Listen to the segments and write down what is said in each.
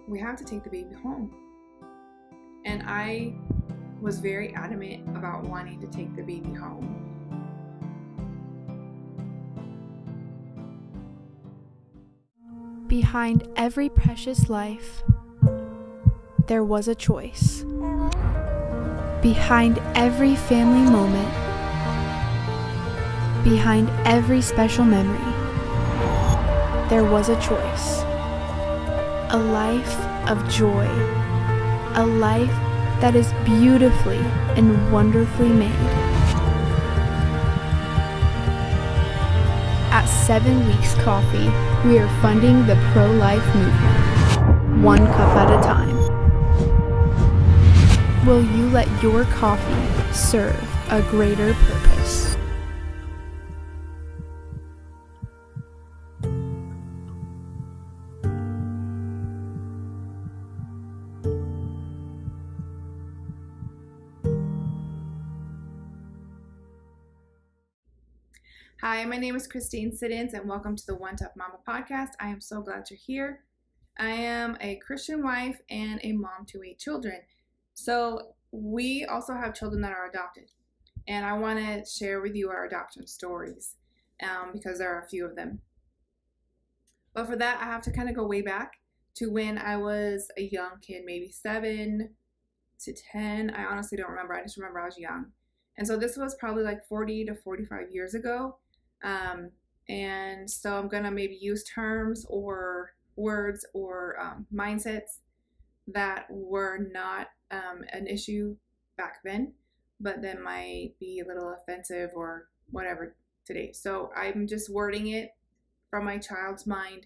we have to take the baby home. And I was very adamant about wanting to take the baby home. Behind every precious life, there was a choice. Behind every family moment, behind every special memory, there was a choice. A life of joy, a life that is beautifully and wonderfully made. At 7 Weeks Coffee, we are funding the pro-life movement, one cup at a time. Will you let your coffee serve a greater purpose? Hi, my name is Christain and welcome to the One Tough Mama podcast. I am so glad you're here. I am a Christian wife and a mom to 8 children. So we also have children that are adopted. And I want to share with you our adoption stories because there are a few of them. But for that, I have to kind of go way back to when I was a young kid, maybe 7 to 10. I honestly don't remember. I just remember I was young. And so this was probably like 40 to 45 years ago. And so I'm going to maybe use terms or words or mindsets that were not an issue back then, but that might be a little offensive or whatever today. So I'm just wording it from my child's mind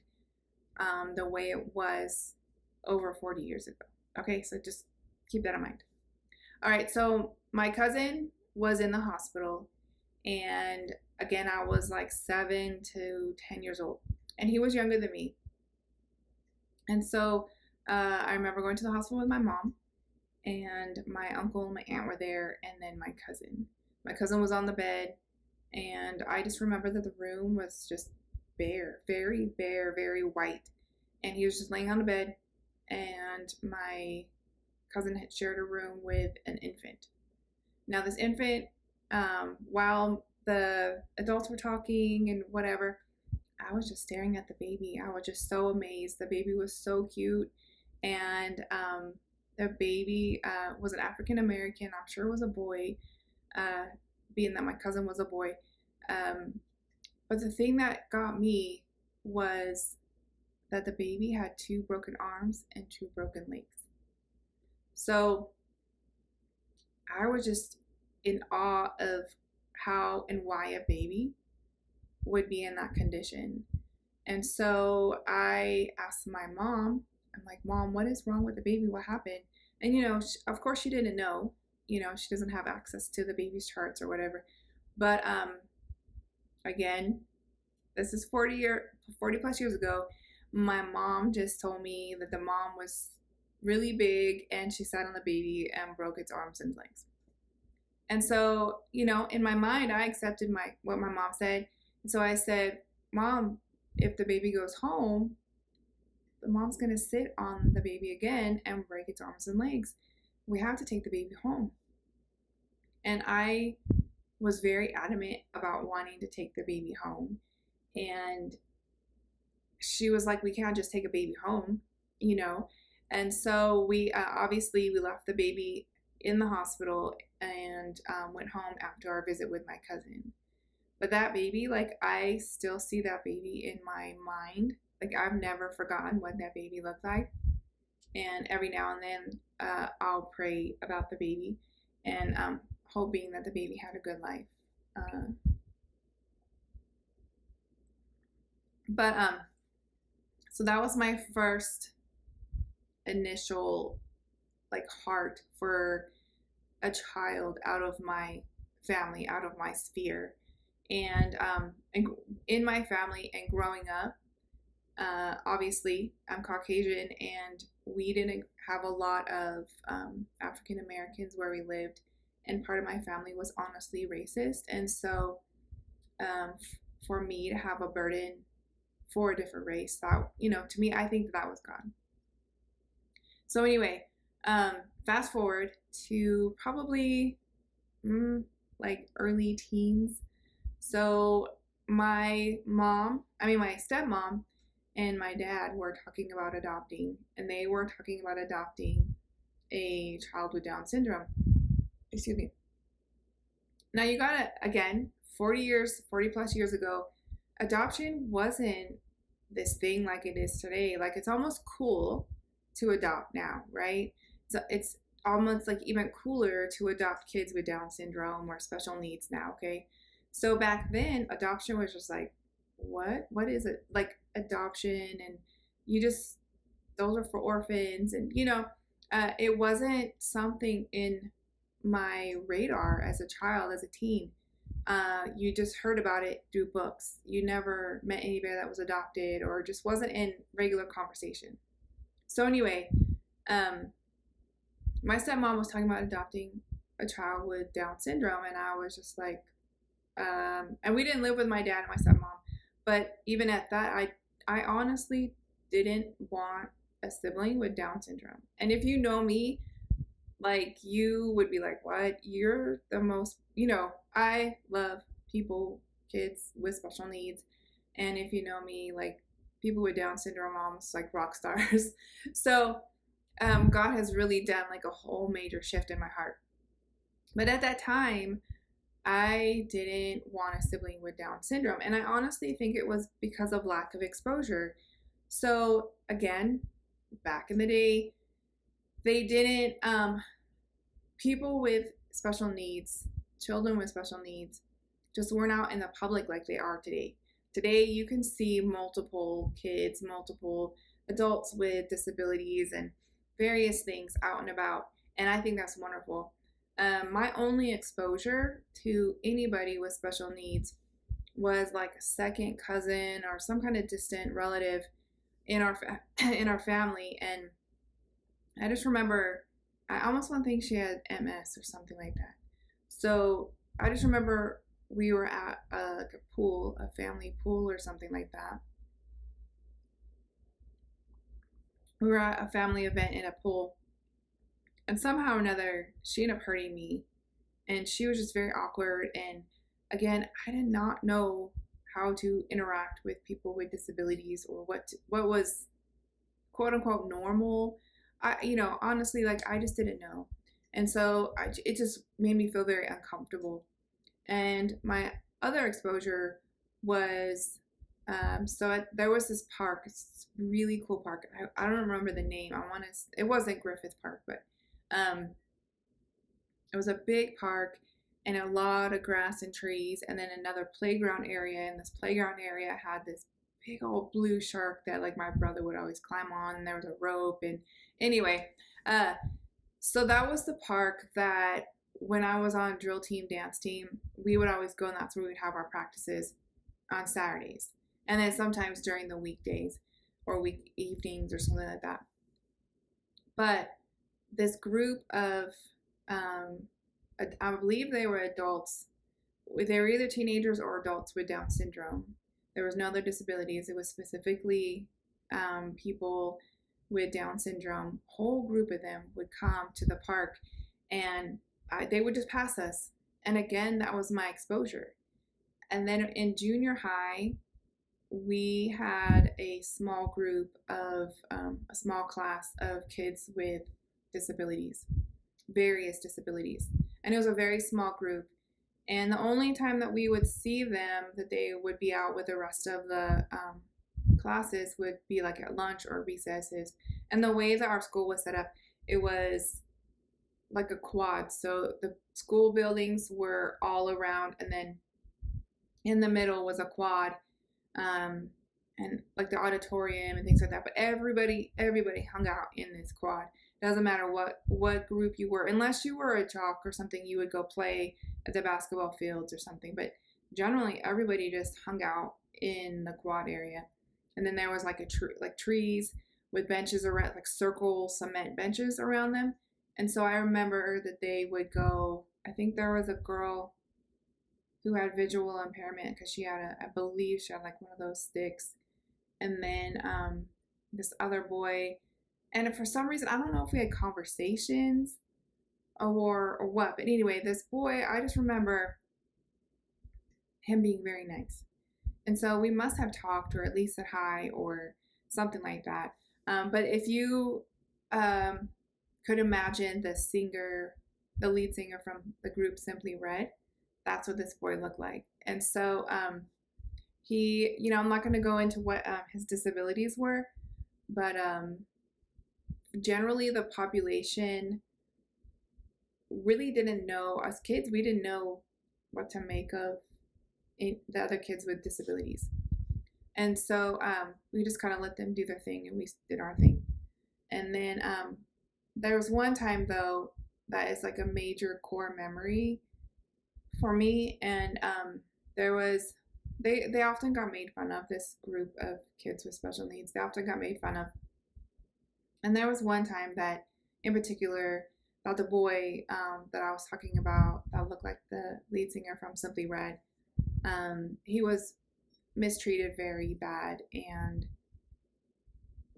the way it was over 40 years ago. Okay, so just keep that in mind. All right, so my cousin was in the hospital, and again, I was like 7 to 10 years old, and he was younger than me. And so I remember going to the hospital with my mom, and my uncle and my aunt were there, and then my cousin. My cousin was on the bed, and I just remember that the room was just bare, very bare, very white, and he was just laying on the bed, and my cousin had shared a room with an infant. Now this infant, while the adults were talking and whatever, I was just staring at the baby. I was just so amazed. The baby was so cute, and the baby was an African American. I'm sure it was a boy, being that my cousin was a boy. But the thing that got me was that the baby had 2 broken arms and 2 broken legs. So I was just in awe of how and why a baby would be in that condition. And so I asked my mom, I'm like, Mom, what is wrong with the baby? What happened? And, of course she didn't know. She doesn't have access to the baby's charts or whatever. But again, this is 40 plus years ago. My mom just told me that the mom was really big and she sat on the baby and broke its arms and legs. And so, in my mind, I accepted what my mom said. And so I said, Mom, if the baby goes home, the mom's going to sit on the baby again and break its arms and legs. We have to take the baby home. And I was very adamant about wanting to take the baby home. And she was like, we can't just take a baby home, And so we obviously we left the baby in the hospital and went home after our visit with my cousin. But that baby, I still see that baby in my mind. I've never forgotten what that baby looked like. And every now and then I'll pray about the baby and hoping that the baby had a good life. So that was my first initial heart for a child out of my family, out of my sphere. And in my family and growing up, obviously I'm Caucasian, and we didn't have a lot of African Americans where we lived, and part of my family was honestly racist. And so for me to have a burden for a different race, that, to me, I think that was God. So anyway, fast forward to probably like early teens. So my stepmom and my dad were talking about adopting, and they were talking about adopting a child with Down syndrome. Excuse me. Now you gotta, again, 40 plus years ago, adoption wasn't this thing like it is today. Like, it's almost cool to adopt now, right? So it's almost like even cooler to adopt kids with Down syndrome or special needs now, okay? So back then, adoption was just like, what is it? Like, adoption, and those are for orphans, and it wasn't something in my radar as a child, as a teen. You just heard about it through books. You never met anybody that was adopted, or just wasn't in regular conversation. So anyway, my stepmom was talking about adopting a child with Down syndrome, and I was just like, and we didn't live with my dad and my stepmom, but even at that, I honestly didn't want a sibling with Down syndrome. And if you know me, like, you would be like, what? You're the most, I love people, kids with special needs. And if you know me, like, people with Down syndrome are almost like rock stars. So God has really done like a whole major shift in my heart. But at that time, I didn't want a sibling with Down syndrome. And I honestly think it was because of lack of exposure. So again, back in the day, they didn't, people with special needs, children with special needs, just weren't out in the public like they are today. Today, you can see multiple kids, multiple adults with disabilities and various things out and about. And I think that's wonderful. My only exposure to anybody with special needs was like a second cousin or some kind of distant relative in our family. And I just remember, I almost want to think she had MS or something like that. So I just remember we were at like a pool, a family pool or something like that. We were at a family event in a pool, and somehow or another, she ended up hurting me, and she was just very awkward. And again, I did not know how to interact with people with disabilities, or what was quote unquote normal. Honestly, like, I just didn't know. And so it just made me feel very uncomfortable. And my other exposure was, there was this park, it's a really cool park. I don't remember the name. It wasn't Griffith Park, but it was a big park and a lot of grass and trees, and then another playground area. And this playground area had this big old blue shark that, like, my brother would always climb on, and there was a rope. And anyway, so that was the park that when I was on drill team, dance team, we would always go, and that's where we'd have our practices on Saturdays, and then sometimes during the weekdays or week evenings or something like that. But this group of, I believe they were adults. They were either teenagers or adults with Down syndrome. There was no other disabilities. It was specifically people with Down syndrome. A whole group of them would come to the park, and they would just pass us. And again, that was my exposure. And then in junior high, we had a small group of, a small class of kids with disabilities, various disabilities. And it was a very small group. And the only time that we would see them, that they would be out with the rest of the classes, would be like at lunch or recesses. And the way that our school was set up, it was like a quad. So the school buildings were all around, and then in the middle was a quad, and like the auditorium and things like that. But everybody hung out in this quad. Doesn't matter what group you were, unless you were a jock or something, you would go play at the basketball fields or something. But generally, everybody just hung out in the quad area. And then there was like trees with benches around, like circle cement benches around them. And so I remember that they would go. I think there was a girl who had visual impairment because I believe she had like one of those sticks. And then this other boy And for some reason, I don't know if we had conversations or what, but anyway, this boy, I just remember him being very nice. And so we must have talked or at least said hi or something like that. But if you could imagine the lead singer from the group Simply Red, that's what this boy looked like. And so he, I'm not going to go into what his disabilities were, but generally the population really didn't know, us kids, we didn't know what to make of the other kids with disabilities. And so we just kind of let them do their thing and we did our thing. And then there was one time though that is like a major core memory for me. And there was, they often got made fun of, this group of kids with special needs. They often got made fun of. And there was one time that in particular about the boy that I was talking about that looked like the lead singer from Simply Red. He was mistreated very bad and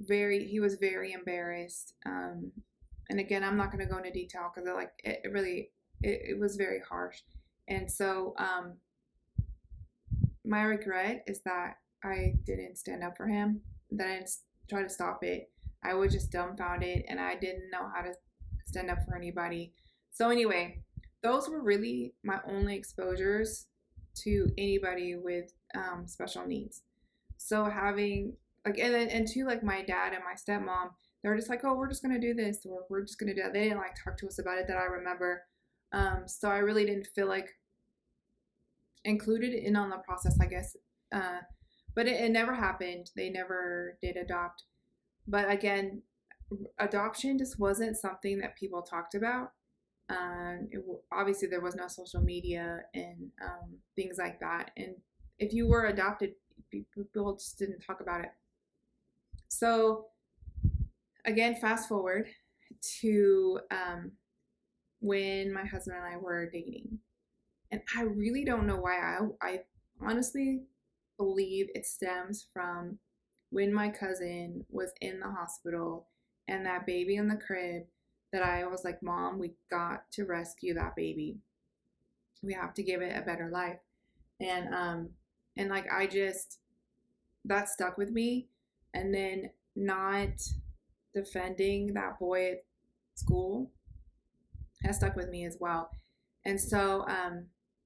he was very embarrassed. And again, I'm not going to go into detail because it was very harsh. And so my regret is that I didn't stand up for him, that I didn't try to stop it. I was just dumbfounded and I didn't know how to stand up for anybody. So anyway, those were really my only exposures to anybody with special needs. So having like, and to like my dad and my stepmom, they're just like, oh, we're just gonna do this, or we're just gonna do that. They didn't like talk to us about it that I remember. So I really didn't feel like included in on the process, I guess. But it never happened. They never did adopt. But again, adoption just wasn't something that people talked about. Obviously, there was no social media and things like that. And if you were adopted, people just didn't talk about it. So again, fast forward to when my husband and I were dating. And I really don't know why. I honestly believe it stems from when my cousin was in the hospital and that baby in the crib, that I was like, Mom, we got to rescue that baby. We have to give it a better life. And like, that stuck with me. And then not defending that boy at school has stuck with me as well. And so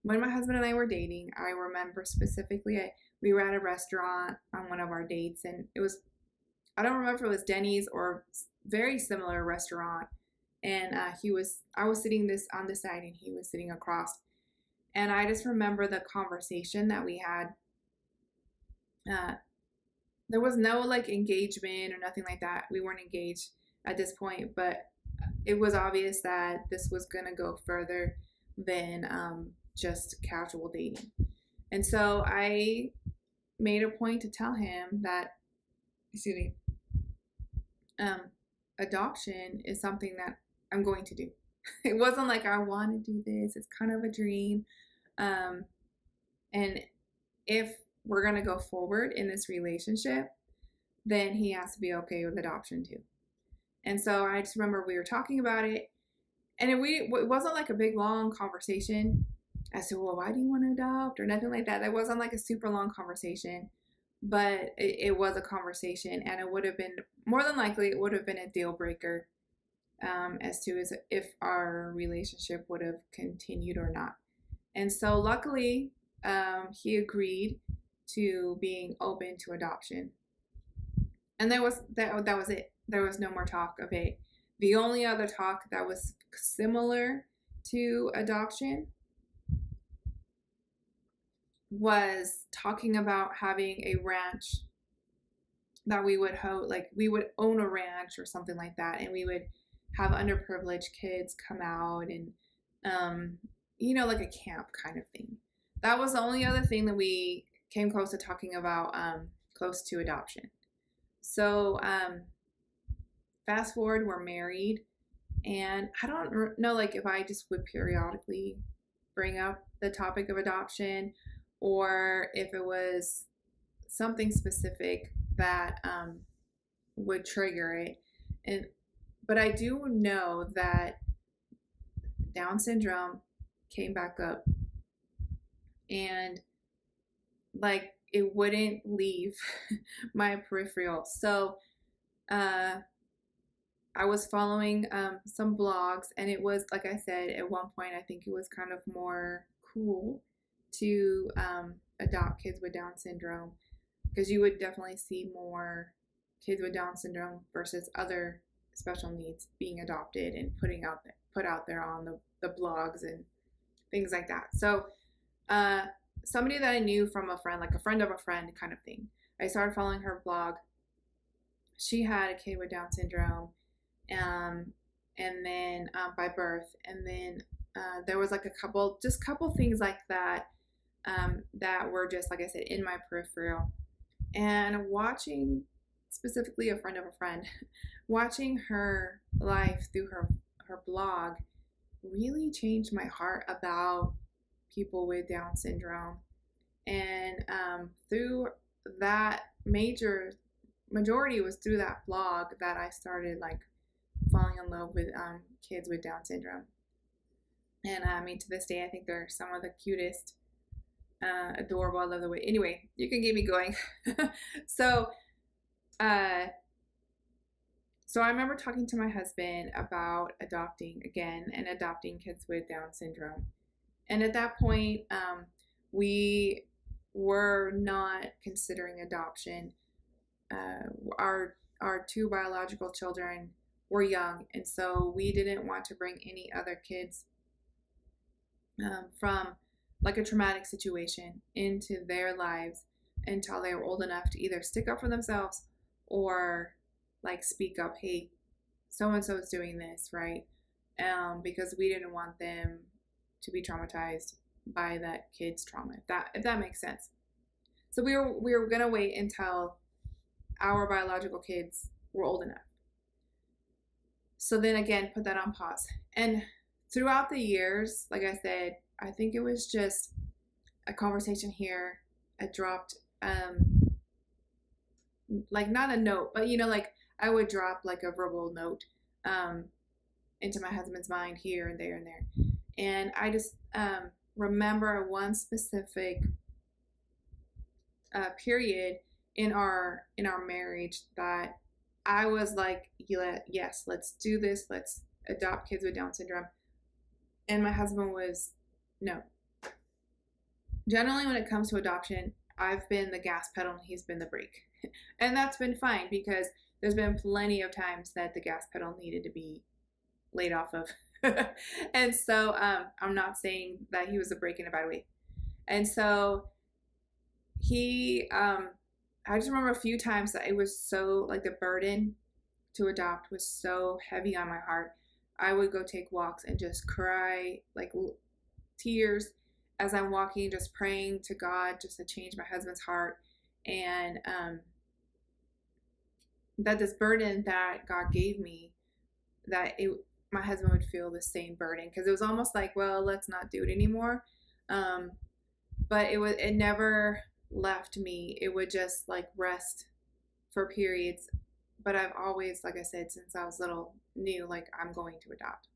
when my husband and I were dating, I remember specifically, we were at a restaurant on one of our dates, and it was, I don't remember if it was Denny's or very similar restaurant. And I was sitting on this side and he was sitting across. And I just remember the conversation that we had. There was no like engagement or nothing like that. We weren't engaged at this point, but it was obvious that this was going to go further than just casual dating. And so I made a point to tell him that, adoption is something that I'm going to do. It wasn't like I want to do this. It's kind of a dream. And if we're going to go forward in this relationship, then he has to be okay with adoption too. And so I just remember we were talking about it, and it wasn't like a big long conversation as to, well, why do you want to adopt or nothing like that. It wasn't like a super long conversation, but it was a conversation, and it would have been, more than likely, it would have been a deal breaker as to if our relationship would have continued or not. And so luckily, he agreed to being open to adoption. And that was it. There was no more talk of it. The only other talk that was similar to adoption was talking about having a ranch that we would we would own a ranch or something like that, and we would have underprivileged kids come out and like a camp kind of thing. That was the only other thing that we came close to talking about, close to adoption. So fast forward, we're married, and I don't know if I just would periodically bring up the topic of adoption, or if it was something specific that would trigger it. But I do know that Down syndrome came back up, and like it wouldn't leave my peripheral. So I was following some blogs, and it was, like I said, at one point, I think it was kind of more cool to adopt kids with Down syndrome, because you would definitely see more kids with Down syndrome versus other special needs being adopted and put out there on the blogs and things like that. So somebody that I knew from a friend, like a friend of a friend kind of thing, I started following her blog. She had a kid with Down syndrome, and then by birth, and then there was like a couple things like that that were just, like I said, in my peripheral. And watching, specifically a friend of a friend, watching her life through her blog really changed my heart about people with Down syndrome. And through that, majority was through that blog that I started like falling in love with kids with Down syndrome. And I mean, to this day, I think they're some of the cutest, adorable. I love the way. Anyway, you can get me going. So I remember talking to my husband about adopting kids with Down syndrome. And at that point, we were not considering adoption. Our two biological children were young, and so we didn't want to bring any other kids from like a traumatic situation into their lives until they were old enough to either stick up for themselves or like speak up, hey, so-and-so is doing this, right? Because we didn't want them to be traumatized by that kid's trauma, if that makes sense. So we were gonna wait until our biological kids were old enough. So then again, put that on pause. And throughout the years, like I said, I think it was just a conversation here. I dropped, like not a note, but like I would drop like a verbal note into my husband's mind here and there and there. And I just remember one specific period in our marriage that I was like, yes, let's do this. Let's adopt kids with Down syndrome. And my husband was, no. Generally, when it comes to adoption, I've been the gas pedal and he's been the brake. And that's been fine, because there's been plenty of times that the gas pedal needed to be laid off of. And so I'm not saying that he was a brake in a bad way. And so I just remember a few times that it was so, like, the burden to adopt was so heavy on my heart. I would go take walks and just cry, like tears as I'm walking, just praying to God just to change my husband's heart. And that this burden that God gave me, that my husband would feel the same burden, because it was almost like, well, let's not do it anymore. But it never left me. It would just like rest for periods. But I've always, like I said, since I was little, knew like I'm going to adopt.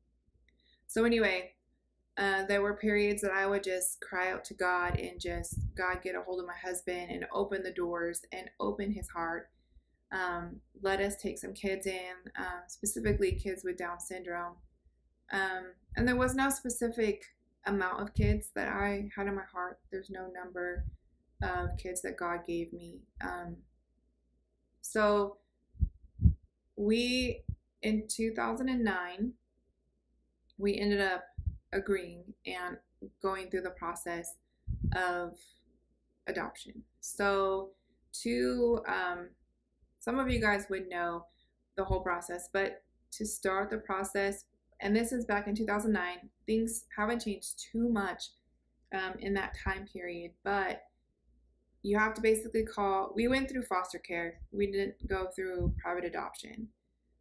So anyway, there were periods that I would just cry out to God and just, God, get a hold of my husband and open the doors and open his heart. Let us take some kids in, specifically kids with Down syndrome. And there was no specific amount of kids that I had in my heart. There's no number of kids that God gave me. So in 2009, we ended up agreeing and going through the process of adoption. So some of you guys would know the whole process, but to start the process, and this is back in 2009, things haven't changed too much in that time period, but you have to basically we went through foster care. We didn't go through private adoption.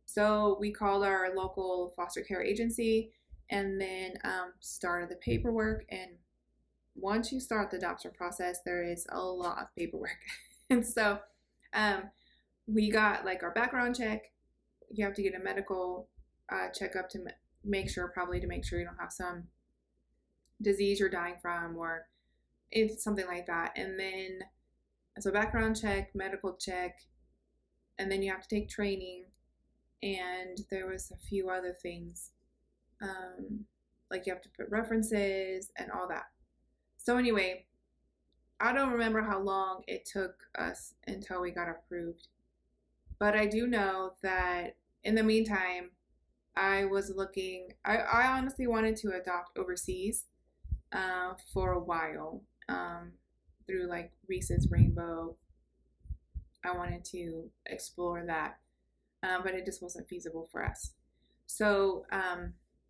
So we called our local foster care agency and then started the paperwork. And once you start the adoption process, there is a lot of paperwork. And so we got like our background check. you have to get a medical checkup to make sure you don't have some disease you're dying from, or it's something like that. And then, so background check, medical check, and then you have to take training. And there was a few other things, like you have to put references and all that. So anyway, I don't remember how long it took us until we got approved. But I do know that in the meantime, I was looking, I honestly wanted to adopt overseas for a while, through like Reese's Rainbow. I wanted to explore that, but it just wasn't feasible for us. So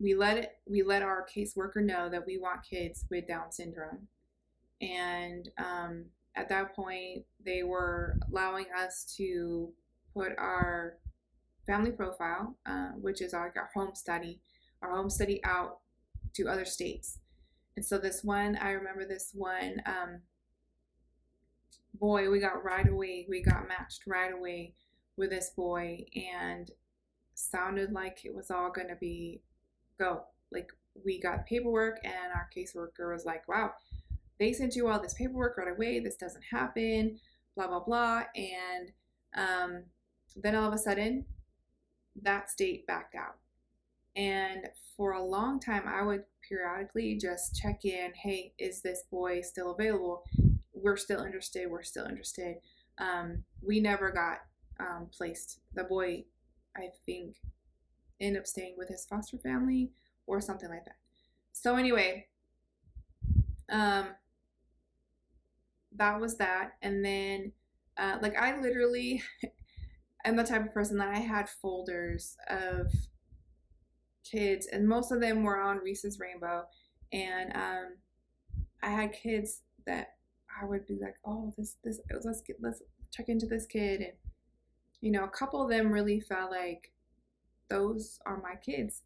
we let our caseworker know that we want kids with Down syndrome. And at that point, they were allowing us to put our family profile, which is like our home study out to other states. And so I remember this one boy, we got matched right away with this boy, and sounded like it was all gonna be go. Like, we got paperwork, and our caseworker was like, wow, they sent you all this paperwork right away, this doesn't happen, blah blah blah. And then all of a sudden that state backed out. And for a long time, I would periodically just check in, hey, is this boy still available? We're still interested. We never got placed. The boy, I think, ended up staying with his foster family or something like that. So anyway, that was that. And then like, I literally am the type of person that I had folders of kids, and most of them were on Reese's Rainbow. And I had kids that I would be like, oh, let's check into this kid. And, you know, a couple of them really felt like those are my kids.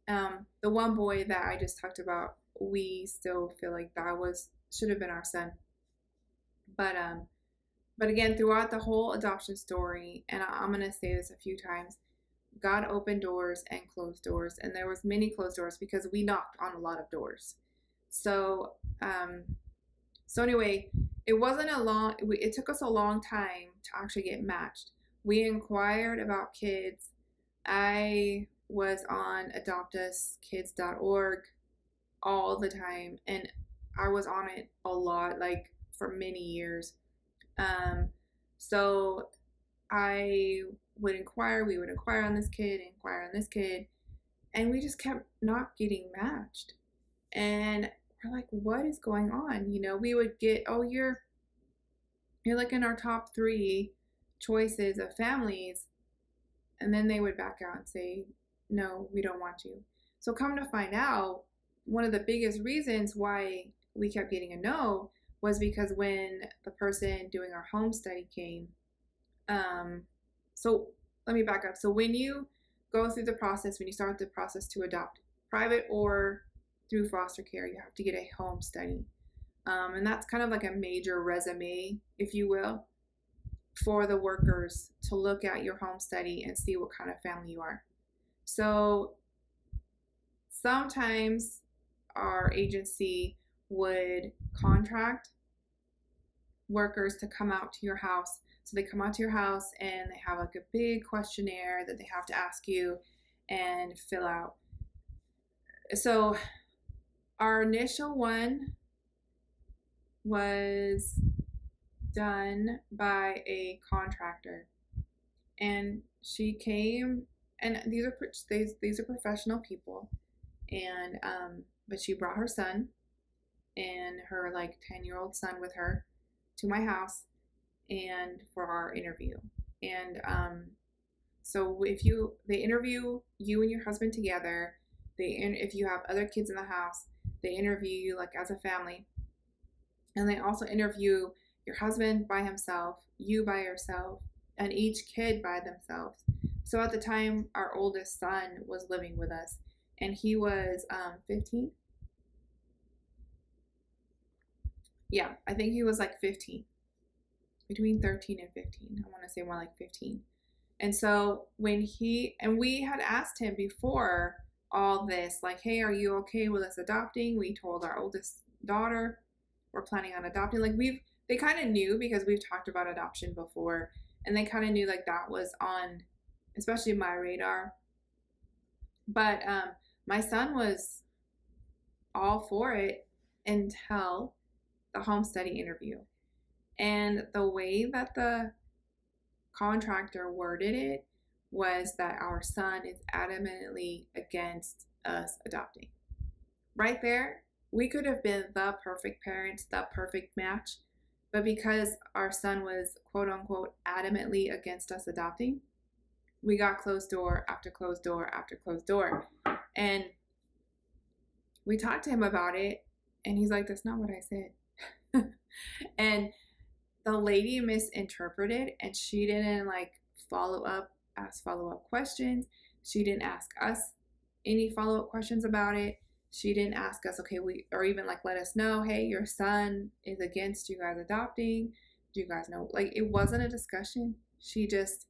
The one boy that I just talked about, we still feel like that should have been our son. But again, throughout the whole adoption story, and I'm going to say this a few times, God opened doors and closed doors, and there was many closed doors because we knocked on a lot of doors. So anyway, it took us a long time to actually get matched. We inquired about kids. I was on adoptuskids.org all the time, and I was on it a lot, like for many years. So we would inquire on this kid, and we just kept not getting matched. And we're like, what is going on? You know, we would get, oh, you're like in our top 3 choices of families. And then they would back out and say, no, we don't want you. So come to find out, one of the biggest reasons why we kept getting a no was because when the person doing our home study came, so let me back up. So when you go through the process, when you start the process to adopt, private or through foster care, you have to get a home study. And that's kind of like a major resume, if you will, for the workers to look at your home study and see what kind of family you are. So sometimes our agency would contract workers to come out to your house. So they come out to your house and they have like a big questionnaire that they have to ask you and fill out. So our initial one was done by a contractor, and she came, and these are professional people, and but she brought her son and her like 10-year-old son with her to my house and for our interview. And so they interview you and your husband together. If you have other kids in the house, they interview you like as a family, and they also interview your husband by himself, you by yourself, and each kid by themselves. So at the time, our oldest son was living with us, and he was 15. Yeah, I think he was like 15, between 13 and 15. I want to say more like 15. And so we had asked him before all this, like, hey, are you okay with us adopting? We told our oldest daughter we're planning on adopting. Like they kind of knew because we've talked about adoption before, and they kind of knew like that was on, especially my radar. But my son was all for it until the home study interview. And the way that the contractor worded it was that our son is adamantly against us adopting. Right there, we could have been the perfect parents, the perfect match. But because our son was, quote unquote, adamantly against us adopting, we got closed door after closed door after closed door. And we talked to him about it, and he's like, that's not what I said. And the lady misinterpreted, and she didn't like ask follow-up questions. She didn't ask us any follow-up questions about it. She didn't ask us, okay, or even like let us know, hey, your son is against you guys adopting. Do you guys know? Like, it wasn't a discussion. She just,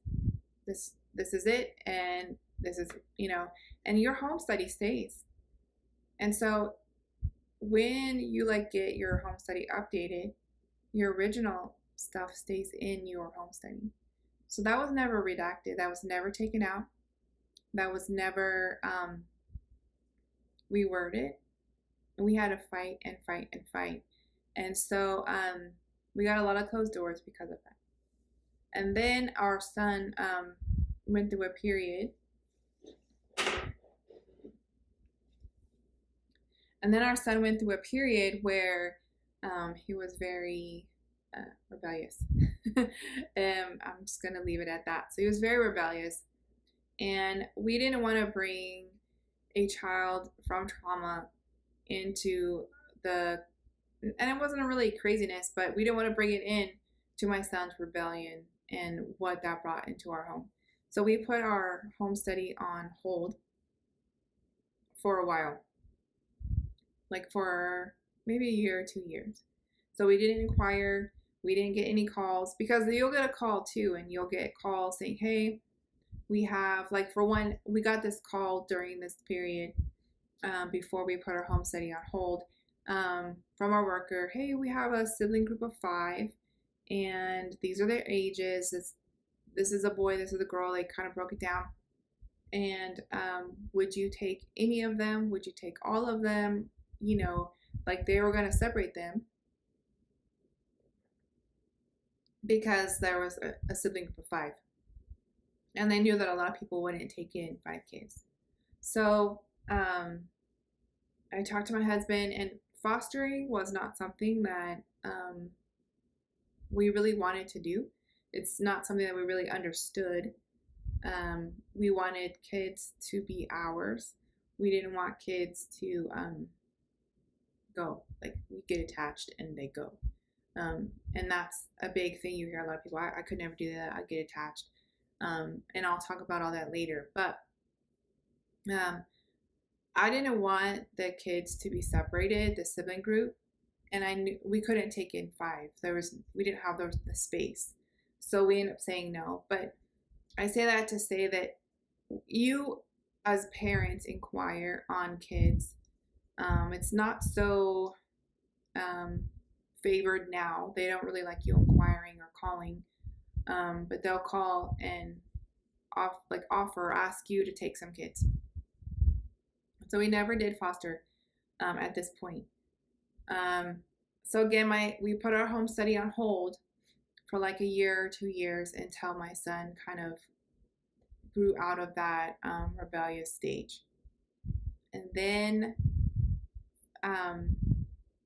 this is it, and this is, and your home study stays. And so when you like get your home study updated, your original stuff stays in your home study. So that was never redacted. That was never taken out. That was never reworded. And we had to fight and fight and fight. And so we got a lot of closed doors because of that. And then our son went through a period. Where he was very rebellious. I'm just going to leave it at that. So he was very rebellious. And we didn't want to bring a child from trauma into and it wasn't really craziness, but we didn't want to bring it in to my son's rebellion and what that brought into our home. So we put our home study on hold for a while, like for maybe a year or 2 years. So we didn't inquire. We didn't get any calls, because you'll get a call too, and you'll get calls saying, hey, we have, like, for one, we got this call during this period before we put our home study on hold from our worker. Hey, we have a sibling group of 5, and these are their ages. This is a boy, this is a girl. They kind of broke it down. And would you take any of them? Would you take all of them? Like, they were going to separate them because there was a sibling group of 5. And they knew that a lot of people wouldn't take in 5 kids. So I talked to my husband, and fostering was not something that we really wanted to do. It's not something that we really understood. We wanted kids to be ours. We didn't want kids to go. Like, we get attached and they go. And that's a big thing. You hear a lot of people, I could never do that. I get attached. And I'll talk about all that later. But I didn't want the kids to be separated, the sibling group, and I knew we couldn't take in 5. We didn't have the space. So we ended up saying no. But I say that to say that you as parents inquire on kids. It's not so favored now. They don't really like you inquiring or calling. But they'll call and offer or ask you to take some kids. So we never did foster at this point. So again, we put our home study on hold for like a year or 2 years until my son kind of grew out of that rebellious stage. And then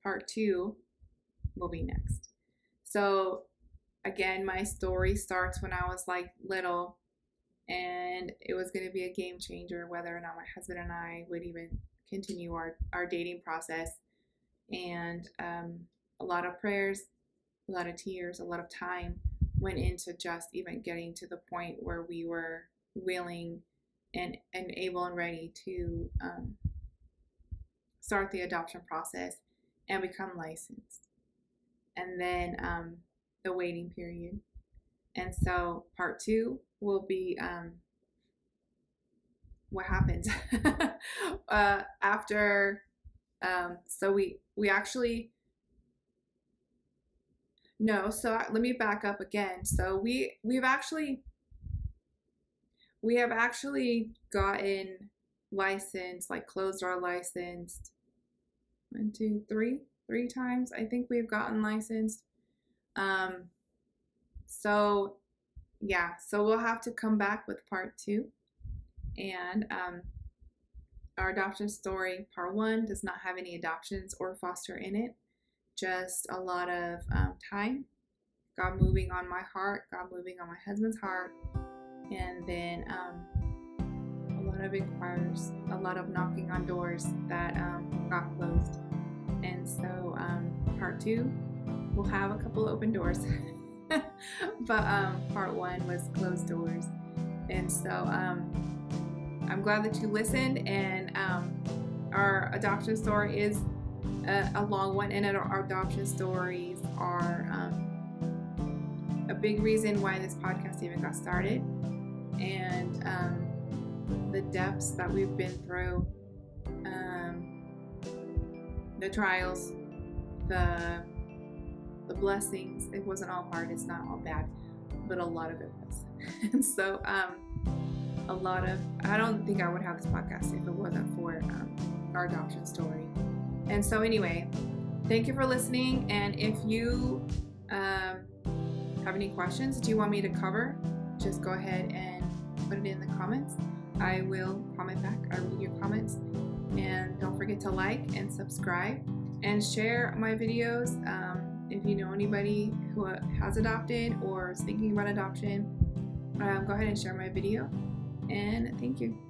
part 2 will be next. So again, my story starts when I was like little, and it was going to be a game changer whether or not my husband and I would even continue our dating process. And a lot of prayers, a lot of tears, a lot of time went into just even getting to the point where we were willing and able and ready to start the adoption process and become licensed. And then the waiting period. And so part 2 will be what happens after. So we actually no. So let me back up again. So we have actually gotten licensed, like closed our license 1, 2, 3 times. I think we've gotten licensed. So yeah, so we'll have to come back with part 2. And our adoption story, part 1, does not have any adoptions or foster in it. Just a lot of time, God moving on my heart, God moving on my husband's heart, and then a lot of inquiries, a lot of knocking on doors that got closed. And so part 2 will have a couple open doors, but part 1 was closed doors. And so I'm glad that you listened, and our adoption story is a long one, and our adoption stories are a big reason why this podcast even got started, and the depths that we've been through, the trials, the blessings. It wasn't all hard, it's not all bad, but a lot of it was. And so I don't think I would have this podcast if it wasn't for our adoption story. And so anyway, thank you for listening. And if you have any questions that you want me to cover, just go ahead and put it in the comments. I will comment back. I read your comments. And don't forget to like and subscribe and share my videos. If you know anybody who has adopted or is thinking about adoption, go ahead and share my video. And thank you.